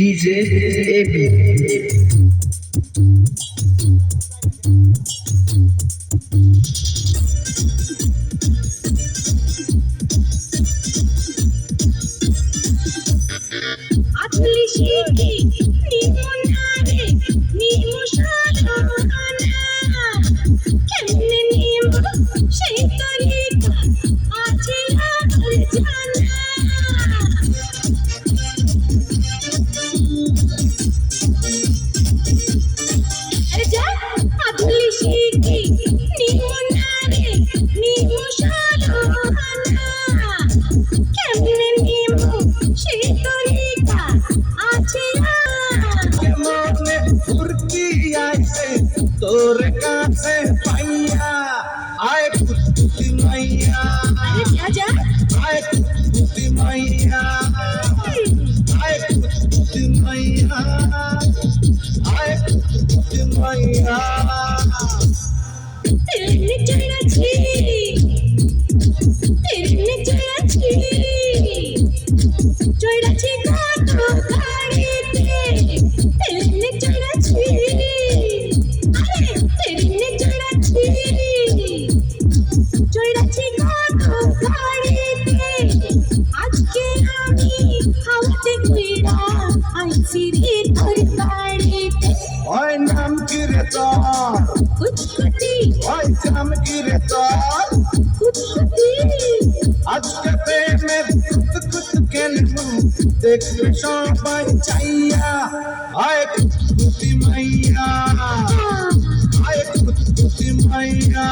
DJ AB. আতলি শিখি নিমনারে নিমশালানা কেমনে নিম সেই তরিকা আছে আর জানা আরে যা আতলি শিখি নিমনারে নিমশালানা কেমনে নিম সেই তরিকা আছে মনে ফুরকি আইছে তোর কাছে পাইয়া আয় কুত্তি মাইয়া আরে যা যা আয় কুত্তি মাইয়া আয় কুত্তি মাইয়া আয় কুত্তি মাইয়া তেরে চড়াছি চড়াছি কত গাড়িতে তেরে চড়াছি আরে তেরে চড়াছি চড়াছি কত গাড়িতে আজকে আমি হাওয়াতে ঘুরা আইছি রে তোর বাড়িতে ওই নাম কি রে তোর কুতকুতি ওই নাম কি রে তোর কুতকুতি আজকে প্রেমের কুত খেলবো দেখবে সবাই চাইয়া আয় কুত্তি মাইয়া আয় কুত্তি মাইয়া